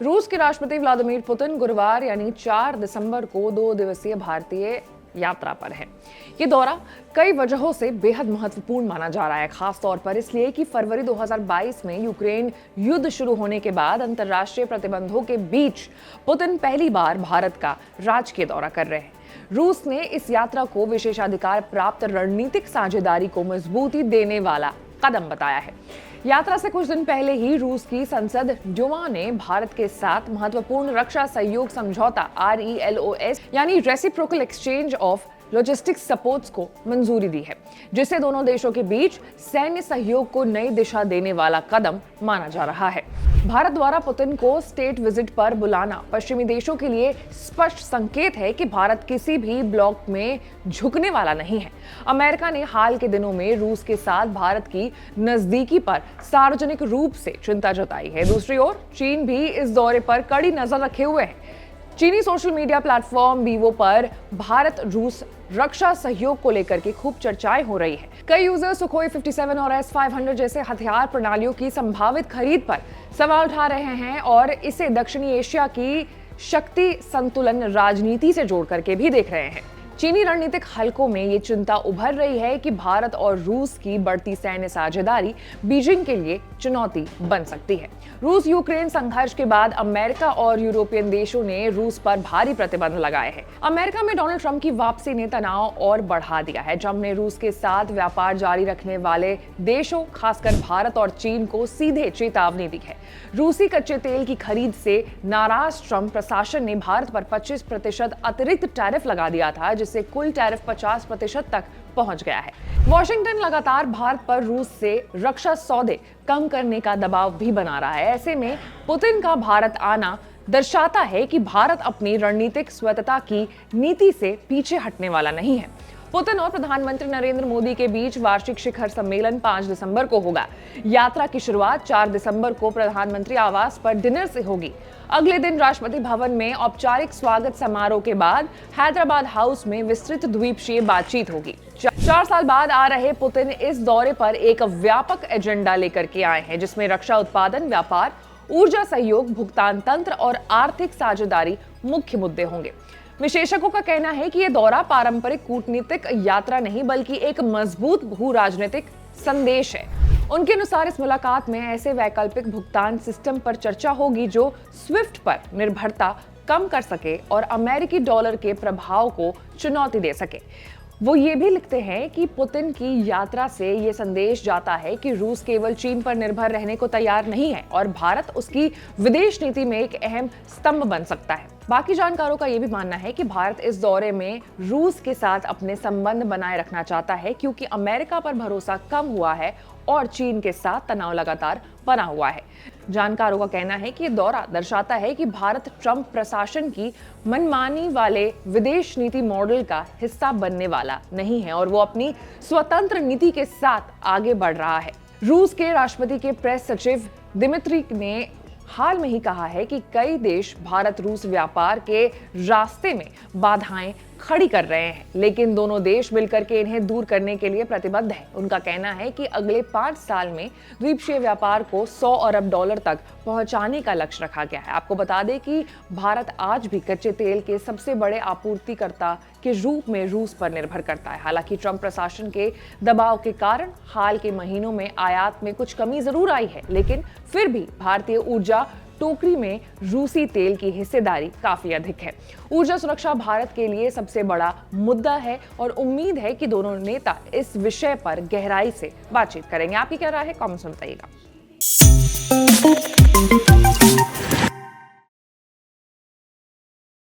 रूस के राष्ट्रपति व्लादिमीर पुतिन गुरुवार यानी 4 दिसंबर को 2 दिवसीय भारतीय यात्रा पर है। ये दौरा कई वजहों से बेहद महत्वपूर्ण माना जा रहा है, खास तौर पर इसलिए कि फरवरी 2022 में यूक्रेन युद्ध शुरू होने के बाद अंतर्राष्ट्रीय प्रतिबंधों के बीच पुतिन पहली बार भारत का राजकीय दौरा कर रहे हैं। रूस ने इस यात्रा को विशेषाधिकार प्राप्त रणनीतिक साझेदारी को मजबूती देने वाला कदम बताया है। यात्रा से कुछ दिन पहले ही रूस की संसद ड्यूमा ने भारत के साथ महत्वपूर्ण रक्षा सहयोग समझौता RELOS यानी reciprocal exchange of logistics supports को मंजूरी दी है, जिससे दोनों देशों के बीच सैन्य सहयोग को नई दिशा देने वाला कदम माना जा रहा है। भारत द्वारा पुतिन को स्टेट विजिट पर बुलाना पश्चिमी देशों के लिए स्पष्ट संकेत है कि भारत किसी भी ब्लॉक में झुकने वाला नहीं है। अमेरिका ने हाल के दिनों में रूस के साथ भारत की नजदीकी पर सार्वजनिक रूप से चिंता जताई है। दूसरी ओर चीन भी इस दौरे पर कड़ी नजर रखे हुए है। चीनी सोशल मीडिया प्लेटफॉर्म वीवो पर भारत रूस रक्षा सहयोग को लेकर के खूब चर्चाएं हो रही है। कई यूजर्स सुखोई 57 और S-500 जैसे हथियार प्रणालियों की संभावित खरीद पर सवाल उठा रहे हैं और इसे दक्षिणी एशिया की शक्ति संतुलन राजनीति से जोड़ करके भी देख रहे हैं। चीनी रणनीतिक हलकों में ये चिंता उभर रही है कि भारत और रूस की बढ़ती सैन्य साझेदारी बीजिंग के लिए चुनौती बन सकती है। रूस यूक्रेन संघर्ष के बाद अमेरिका और यूरोपियन देशों ने रूस पर भारी प्रतिबंध लगाए हैं। अमेरिका में डोनाल्ड ट्रंप की वापसी ने तनाव और बढ़ा दिया है। ट्रंप ने रूस के साथ व्यापार जारी रखने वाले देशों, खासकर भारत और चीन को सीधे चेतावनी दी है। रूसी कच्चे तेल की खरीद से नाराज ट्रंप प्रशासन ने भारत पर 25% अतिरिक्त टैरिफ लगा दिया था, जिससे कुल टैरिफ 50% तक पहुंच गया है। वॉशिंगटन लगातार भारत पर रूस से रक्षा सौदे कम करने का दबाव भी बना रहा है। ऐसे में पुतिन का भारत आना दर्शाता है कि भारत अपनी रणनीतिक स्वतंत्रता की नीति से पीछे हटने वाला नहीं है। पुतिन और प्रधानमंत्री नरेंद्र मोदी के बीच वार्षिक शिखर सम्मेलन 5 दिसंबर को होगा। यात्रा की शुरुआत 4 दिसंबर को प्रधानमंत्री आवास पर डिनर से होगी। अगले दिन राष्ट्रपति भवन में औपचारिक स्वागत समारोह के बाद हैदराबाद हाउस में विस्तृत द्विपक्षीय बातचीत होगी। 4 साल बाद आ रहे पुतिन इस दौरे पर एक व्यापक एजेंडा लेकर के आए हैं, जिसमें रक्षा उत्पादन, व्यापार, ऊर्जा सहयोग, भुगतान तंत्र और आर्थिक साझेदारी मुख्य मुद्दे होंगे। विशेषज्ञों का कहना है कि यह दौरा पारंपरिक कूटनीतिक यात्रा नहीं बल्कि एक मजबूत भू राजनीतिक संदेश है। उनके अनुसार इस मुलाकात में ऐसे वैकल्पिक भुगतान सिस्टम पर चर्चा होगी जो स्विफ्ट पर निर्भरता कम कर सके और अमेरिकी डॉलर के प्रभाव को चुनौती दे सके। वो ये भी लिखते हैं कि पुतिन की यात्रा से ये संदेश जाता है कि रूस केवल चीन पर निर्भर रहने को तैयार नहीं है और भारत उसकी विदेश नीति में एक अहम स्तंभ बन सकता है। बाकी जानकारों का ये भी मानना है कि भारत इस दौरे में रूस के साथ अपने संबंध बनाए रखना चाहता है, क्योंकि अमेरिका पर भरोसा कम हुआ है और चीन के साथ तनाव लगातार बना हुआ है। जानकारों का कहना है कि यह दौरा दर्शाता है कि भारत ट्रंप प्रशासन की मनमानी वाले विदेश नीति मॉडल का हिस्सा बनने वाला नहीं है और वो अपनी स्वतंत्र नीति के साथ आगे बढ़ रहा है। रूस के राष्ट्रपति के प्रेस सचिव दिमित्री ने हाल में ही कहा है कि कई देश भारत रूस व्यापार के रास्ते में बाधाएं खड़ी कर रहे हैं, लेकिन दोनों देश मिलकर के इन्हें दूर करने के लिए प्रतिबद्ध है। उनका कहना है कि अगले 5 साल में द्वीपक्षीय व्यापार को 100 अरब डॉलर तक पहुंचाने का लक्ष्य रखा गया है। आपको बता दें कि भारत आज भी कच्चे तेल के सबसे बड़े आपूर्तिकर्ता के रूप में रूस पर निर्भर करता है। हालांकि ट्रंप प्रशासन के दबाव के कारण हाल के महीनों में आयात में कुछ कमी जरूर आई है, लेकिन फिर भी भारतीय ऊर्जा टोकरी में रूसी तेल की हिस्सेदारी काफी अधिक है। ऊर्जा सुरक्षा भारत के लिए सबसे बड़ा मुद्दा है और उम्मीद है कि दोनों नेता इस विषय पर गहराई से बातचीत करेंगे। आपकी क्या राय है? कमेंट्स में बताइएगा।